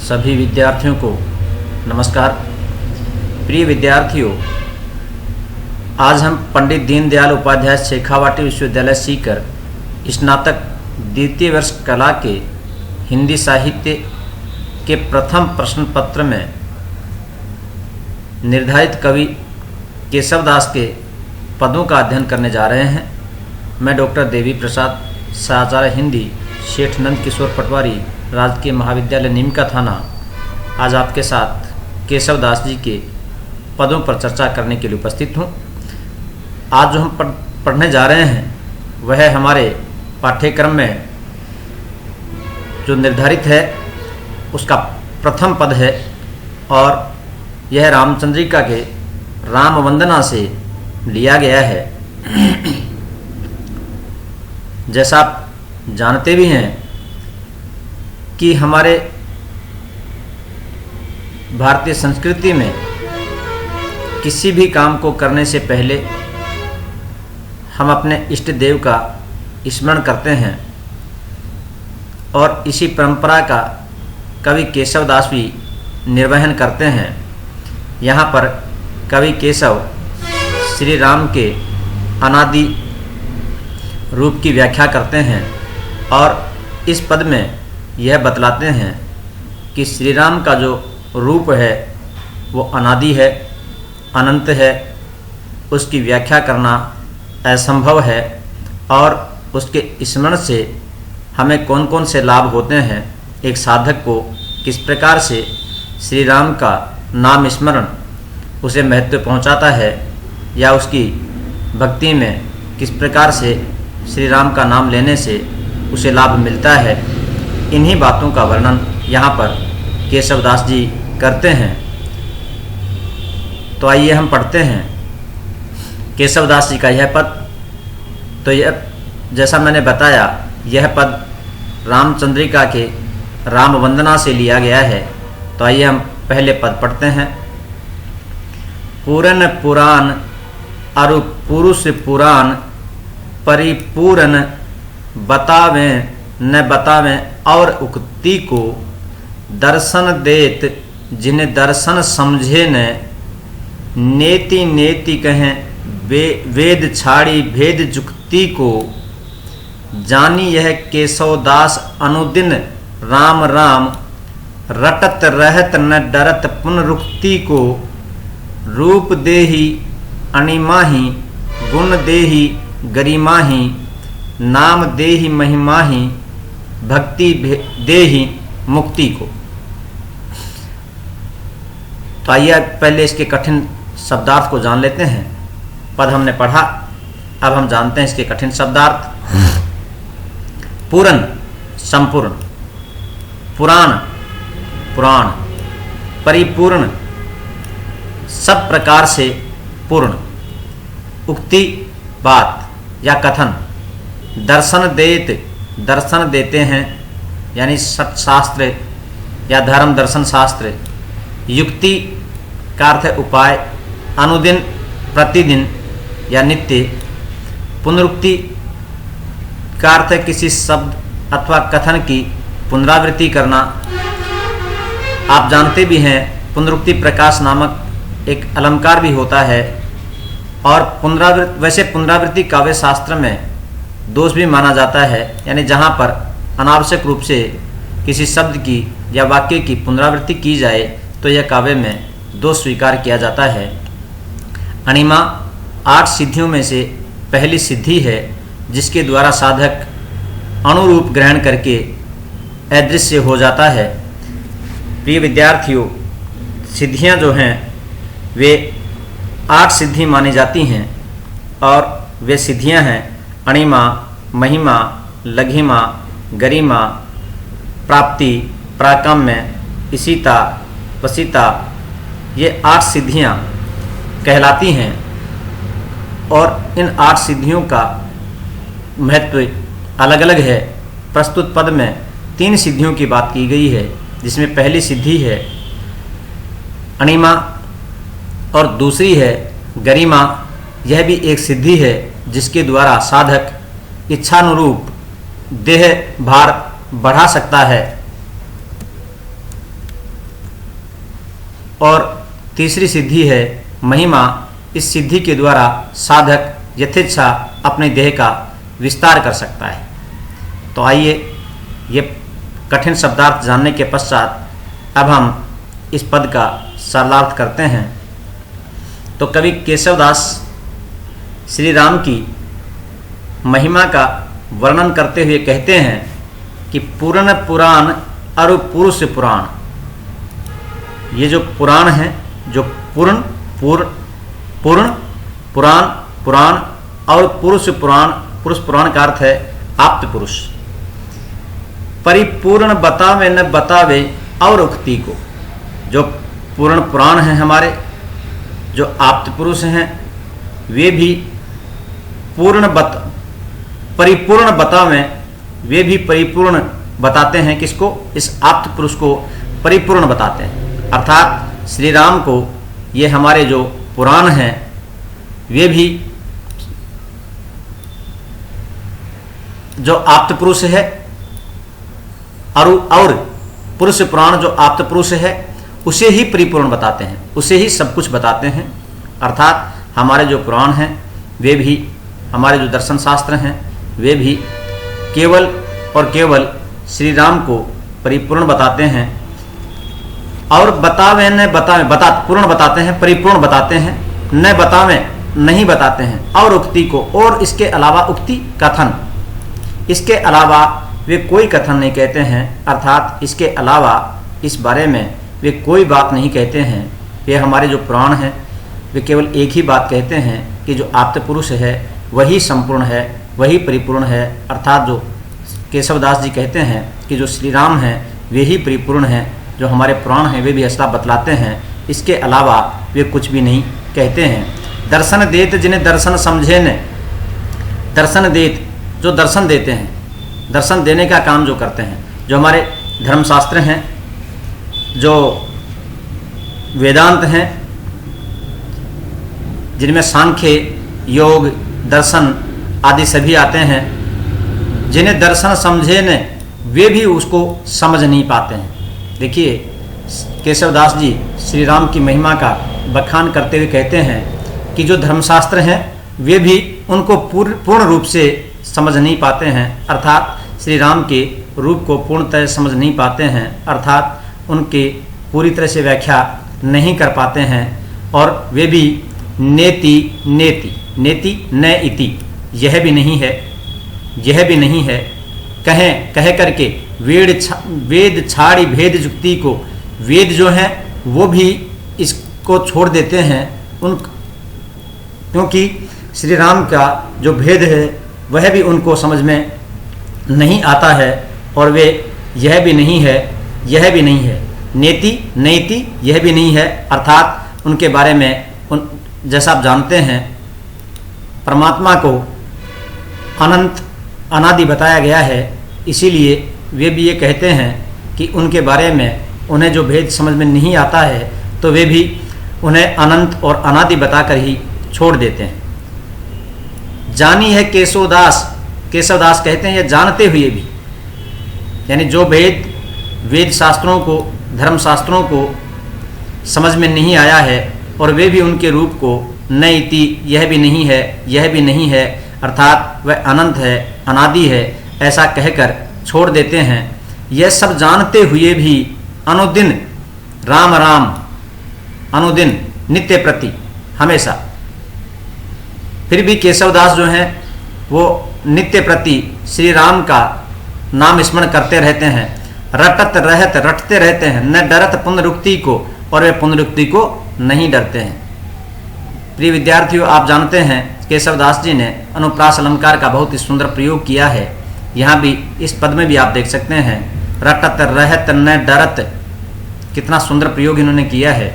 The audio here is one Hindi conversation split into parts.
सभी विद्यार्थियों को नमस्कार। प्रिय विद्यार्थियों, आज हम पंडित दीनदयाल उपाध्याय शेखावाटी विश्वविद्यालय सीकर स्नातक द्वितीय वर्ष कला के हिंदी साहित्य के प्रथम प्रश्न पत्र में निर्धारित कवि केशवदास के पदों का अध्ययन करने जा रहे हैं। मैं डॉक्टर देवी प्रसाद, सहाचार्य हिंदी, सेठ नंद किशोर पटवारी, राजकीय महाविद्यालय नीमका थाना, आज आपके साथ केशवदास जी के पदों पर चर्चा करने के लिए उपस्थित हूँ। आज जो हम पढ़ने जा रहे हैं वह हमारे पाठ्यक्रम में जो निर्धारित है उसका प्रथम पद है और यह रामचंद्रिका के राम वंदना से लिया गया है। जैसा आप जानते भी हैं कि हमारे भारतीय संस्कृति में किसी भी काम को करने से पहले हम अपने इष्ट देव का स्मरण करते हैं और इसी परंपरा का कवि केशवदास भी निर्वहन करते हैं। यहाँ पर कवि केशव श्री राम के अनादि रूप की व्याख्या करते हैं और इस पद में यह बतलाते हैं कि श्री राम का जो रूप है वो अनादि है, अनंत है, उसकी व्याख्या करना असंभव है और उसके स्मरण से हमें कौन कौन से लाभ होते हैं, एक साधक को किस प्रकार से श्री राम का नाम स्मरण उसे महत्व पहुंचाता है या उसकी भक्ति में किस प्रकार से श्री राम का नाम लेने से उसे लाभ मिलता है, इन्हीं बातों का वर्णन यहाँ पर केशवदास जी करते हैं। तो आइए हम पढ़ते हैं केशवदास जी का यह पद। तो यह, जैसा मैंने बताया, यह पद रामचंद्रिका के राम वंदना से लिया गया है। तो आइए हम पहले पद पढ़ते हैं। पूरन पुराण अरु पुरुष पुराण परिपूर्ण बतावें न बतावें और उक्ति को दर्शन देत जिन्हें दर्शन समझे न नेति नेति कहें वेद छाड़ी भेद जुक्ति को जानी यह केशवदास अनुदिन राम राम रटत रहत न डरत पुनरुक्ति को रूप देहि अणिमाहि गुण देहि गरिमाहि नाम देहि महिमाहि भक्ति देहि मुक्ति को। तो आइए पहले इसके कठिन शब्दार्थ को जान लेते हैं। पद हमने पढ़ा, अब हम जानते हैं इसके कठिन शब्दार्थ। पूर्ण संपूर्ण, पुराण पुराण, परिपूर्ण सब प्रकार से पूर्ण, उक्ति बात या कथन, दर्शन देत दर्शन देते हैं यानी सत्शास्त्र या धर्म दर्शन शास्त्र, युक्ति का अर्थ है उपाय, अनुदिन प्रतिदिन या नित्य, पुनरुक्ति का अर्थ है किसी शब्द अथवा कथन की पुनरावृत्ति करना। आप जानते भी हैं पुनरुक्ति प्रकाश नामक एक अलंकार भी होता है और पुनरावृत्ति काव्य शास्त्र में दोष भी माना जाता है, यानी जहाँ पर अनावश्यक रूप से किसी शब्द की या वाक्य की पुनरावृत्ति की जाए तो यह काव्य में दोष स्वीकार किया जाता है। अणिमा 8 सिद्धियों में से पहली सिद्धि है जिसके द्वारा साधक अनुरूप ग्रहण करके अदृश्य हो जाता है। प्रिय विद्यार्थियों, सिद्धियां जो हैं वे 8 सिद्धि मानी जाती हैं और वे सिद्धियां हैं अणिमा, महिमा, लघिमा, गरिमा, प्राप्ति, प्राकाम्य, इशिता, वसिता, ये 8 सिद्धियां कहलाती हैं और इन 8 सिद्धियों का महत्व अलग अलग है। प्रस्तुत पद में 3 सिद्धियों की बात की गई है, जिसमें पहली सिद्धि है अणिमा और दूसरी है गरिमा। यह भी एक सिद्धि है जिसके द्वारा साधक इच्छानुरूप देह भार बढ़ा सकता है। और तीसरी सिद्धि है महिमा। इस सिद्धि के द्वारा साधक यथेच्छा अपने देह का विस्तार कर सकता है। तो आइए ये कठिन शब्दार्थ जानने के पश्चात अब हम इस पद का सरलार्थ करते हैं। तो कवि केशवदास श्री राम की महिमा का वर्णन करते हुए कहते हैं कि पूर्ण पुराण और पुरुष पुराण। ये जो पुराण हैं, जो पूर्ण पुराण पुराण और पुरुष पुराण, पुरुष पुराण का अर्थ है आप्त पुरुष। परिपूर्ण बतावे न बतावे और उक्ति को। जो पूर्ण पुराण हैं हमारे, जो आप्त पुरुष हैं, वे भी परिपूर्ण बतावें, वे भी परिपूर्ण बताते हैं। किसको? इस आप्त पुरुष को परिपूर्ण बताते हैं। अर्थात श्री राम को ये हमारे जो पुराण हैं वे भी जो आप्त पुरुष है और पुरुष पुराण जो आप्त पुरुष है उसे ही परिपूर्ण बताते हैं, उसे ही सब कुछ बताते हैं। अर्थात हमारे जो पुराण हैं वे भी, हमारे जो दर्शन शास्त्र हैं वे भी केवल और केवल श्री राम को परिपूर्ण बताते हैं। और बतावे न बतावे, पूर्ण बताते हैं, परिपूर्ण बताते हैं, न बतावे नहीं बताते हैं। और उक्ति को, और इसके अलावा उक्ति कथन, इसके अलावा वे कोई कथन नहीं कहते हैं। अर्थात इसके अलावा इस बारे में वे कोई बात नहीं कहते हैं। वे हमारे जो पुराण हैं वे केवल एक ही बात कहते हैं कि जो आप्त पुरुष है वही संपूर्ण है, वही परिपूर्ण है। अर्थात जो केशवदास जी कहते हैं कि जो श्री राम हैं वे ही परिपूर्ण हैं, जो हमारे पुराण हैं वे भी ऐसा बतलाते हैं। इसके अलावा वे कुछ भी नहीं कहते हैं। दर्शन देत जिन्हें दर्शन समझे न, दर्शन देत जो दर्शन देते हैं, दर्शन देने का काम जो करते हैं, जो हमारे धर्मशास्त्र हैं, जो वेदांत हैं, जिनमें सांख्य, योग, दर्शन आदि सभी आते हैं, जिन्हें दर्शन समझे न वे भी उसको समझ नहीं पाते हैं। देखिए केशवदास जी श्री राम की महिमा का बखान करते हुए कहते हैं कि जो धर्मशास्त्र हैं वे भी उनको पूर्ण रूप से समझ नहीं पाते हैं। अर्थात श्री राम के रूप को पूर्णतः समझ नहीं पाते हैं। अर्थात उनके पूरी तरह से व्याख्या नहीं कर पाते हैं। और वे भी नेति नेति नेति न इति, यह भी नहीं है, यह भी नहीं है, कह करके वेद छाड़ी भेद जुक्ति को, वेद जो हैं वो भी इसको छोड़ देते हैं। क्योंकि श्री राम का जो भेद है वह भी उनको समझ में नहीं आता है। और वे यह भी नहीं है, यह भी नहीं है, नेति नैति यह भी नहीं है। अर्थात उनके बारे में जैसा आप जानते हैं परमात्मा को अनंत अनादि बताया गया है, इसीलिए वे भी ये कहते हैं कि उनके बारे में उन्हें जो भेद समझ में नहीं आता है तो वे भी उन्हें अनंत और अनादि बताकर ही छोड़ देते हैं। जानी है केशवदास, केशवदास कहते हैं ये जानते हुए भी, यानी जो भेद वेद शास्त्रों को, धर्म शास्त्रों को समझ में नहीं आया है और वे भी उनके रूप को न इति, यह भी नहीं है, यह भी नहीं है, अर्थात वह अनंत है, अनादि है, ऐसा कहकर छोड़ देते हैं। यह सब जानते हुए भी अनुदिन राम राम, अनुदिन नित्य प्रति हमेशा, फिर भी केशवदास जो हैं वो नित्य प्रति श्री राम का नाम स्मरण करते रहते हैं। रटते रहते हैं, न डरत पुनरुक्ति को, और वे पुनरुक्ति को नहीं डरते हैं। प्रिय विद्यार्थियों, आप जानते हैं केशवदास जी ने अनुप्रास अलंकार का बहुत ही सुंदर प्रयोग किया है। यहाँ भी इस पद में भी आप देख सकते हैं, रटत रहत न डरत, कितना सुंदर प्रयोग इन्होंने किया है।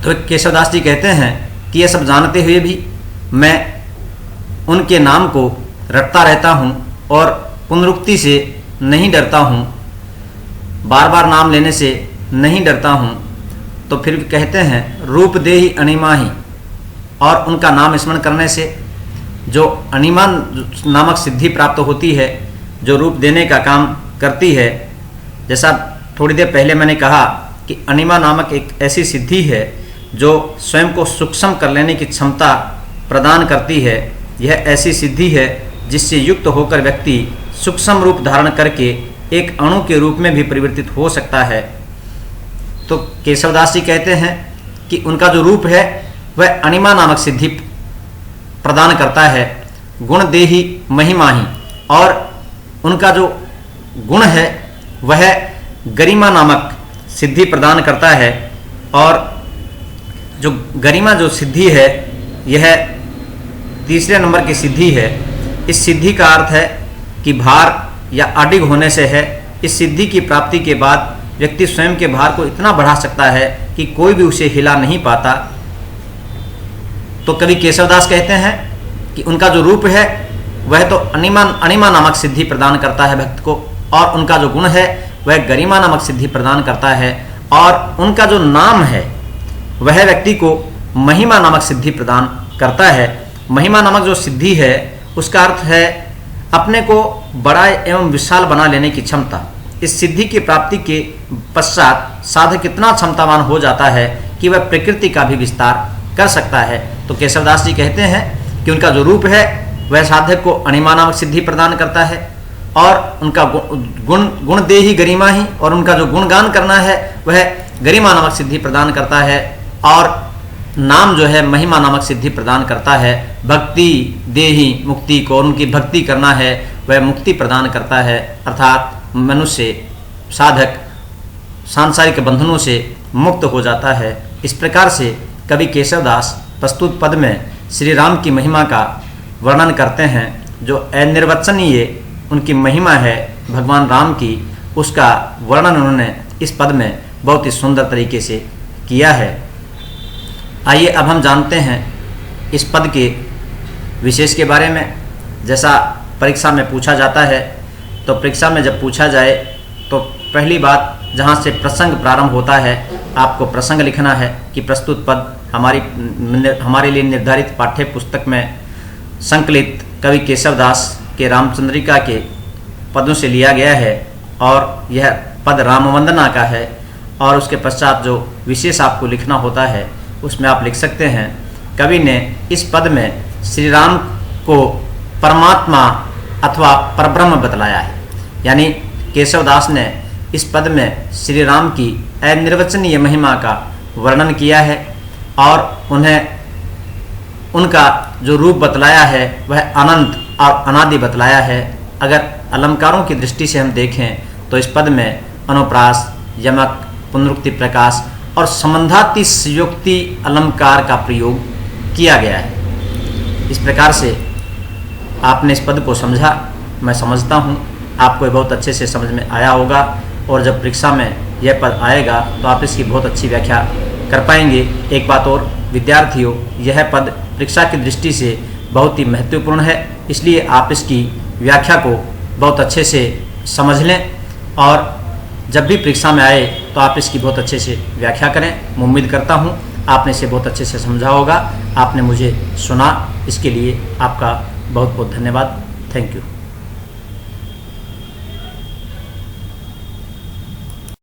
तो केशवदास जी कहते हैं कि ये सब जानते हुए भी मैं उनके नाम को रटता रहता हूँ और पुनरुक्ति से नहीं डरता हूँ, बार बार नाम लेने से नहीं डरता हूँ। तो फिर कहते हैं रूप देहि अणिमाही, और उनका नाम स्मरण करने से जो अणिमा नामक सिद्धि प्राप्त होती है, जो रूप देने का काम करती है। जैसा थोड़ी देर पहले मैंने कहा कि अनिमा नामक एक ऐसी सिद्धि है जो स्वयं को सूक्ष्म कर लेने की क्षमता प्रदान करती है। यह ऐसी सिद्धि है जिससे युक्त होकर व्यक्ति सूक्ष्म रूप धारण करके एक अणु के रूप में भी परिवर्तित हो सकता है। तो केशवदास जी कहते हैं कि उनका जो रूप है वह अनिमा नामक सिद्धि प्रदान करता है, गुण देहि महिमा ही, और उनका जो गुण है वह गरिमा नामक सिद्धि प्रदान करता है। और जो गरिमा जो सिद्धि है यह तीसरे नंबर की सिद्धि है। इस सिद्धि का अर्थ है कि भार या अडिग होने से है। इस सिद्धि की प्राप्ति के बाद व्यक्ति स्वयं के भार को इतना बढ़ा सकता है कि कोई भी उसे हिला नहीं पाता। तो कवि केशवदास कहते हैं कि उनका जो रूप है वह तो अनिमा नामक सिद्धि प्रदान करता है भक्त को, और उनका जो गुण है वह गरिमा नामक सिद्धि प्रदान करता है, और उनका जो नाम है वह व्यक्ति को महिमा नामक सिद्धि प्रदान करता है। महिमा नामक जो सिद्धि है उसका अर्थ है अपने को बड़ा एवं विशाल बना लेने की क्षमता। इस सिद्धि की प्राप्ति के पश्चात साधक इतना क्षमतावान हो जाता है कि वह प्रकृति का भी विस्तार कर सकता है। तो केशवदास जी कहते हैं कि उनका जो रूप है वह साधक को अनिमा नामक सिद्धि प्रदान करता है, और उनका गुण देहि गरिमा ही, और उनका जो गुणगान करना है वह गरिमा नामक सिद्धि प्रदान करता है, और नाम जो है महिमा नामक सिद्धि प्रदान करता है। भक्ति देहि मुक्ति को, उनकी भक्ति करना है वह मुक्ति प्रदान करता है, अर्थात मनुष्य साधक सांसारिक बंधनों से मुक्त हो जाता है। इस प्रकार से कवि केशवदास प्रस्तुत पद में श्री राम की महिमा का वर्णन करते हैं। जो अनिर्वचनीय उनकी महिमा है भगवान राम की, उसका वर्णन उन्होंने इस पद में बहुत ही सुंदर तरीके से किया है। आइए अब हम जानते हैं इस पद के विशेष के बारे में। जैसा परीक्षा में पूछा जाता है, तो परीक्षा में जब पूछा जाए तो पहली बात जहाँ से प्रसंग प्रारंभ होता है, आपको प्रसंग लिखना है कि प्रस्तुत पद हमारे लिए निर्धारित पाठ्य पुस्तक में संकलित कवि केशवदास के रामचंद्रिका के पदों से लिया गया है, और यह पद रामवंदना का है। और उसके पश्चात जो विशेष आपको लिखना होता है उसमें आप लिख सकते हैं, कवि ने इस पद में श्री राम को परमात्मा अथवा परब्रह्म बतलाया है। यानी केशवदास ने इस पद में श्री राम की अनिर्वचनीय महिमा का वर्णन किया है, और उन्हें उनका जो रूप बतलाया है वह अनंत और अनादि बतलाया है। अगर अलंकारों की दृष्टि से हम देखें तो इस पद में अनुप्रास, यमक, पुनरुक्ति प्रकाश और संबंधातिशयोक्ति अलंकार का प्रयोग किया गया है। इस प्रकार से आपने इस पद को समझा, मैं समझता हूँ आपको ये बहुत अच्छे से समझ में आया होगा, और जब परीक्षा में यह पद आएगा तो आप इसकी बहुत अच्छी व्याख्या कर पाएंगे। एक बात और विद्यार्थियों, यह पद परीक्षा की दृष्टि से बहुत ही महत्वपूर्ण है, इसलिए आप इसकी व्याख्या को बहुत अच्छे से समझ लें, और जब भी परीक्षा में आए तो आप इसकी बहुत अच्छे से व्याख्या करें। मैं उम्मीद करता हूँ आपने इसे बहुत अच्छे से समझा होगा। आपने मुझे सुना, इसके लिए आपका बहुत बहुत धन्यवाद। Thank you.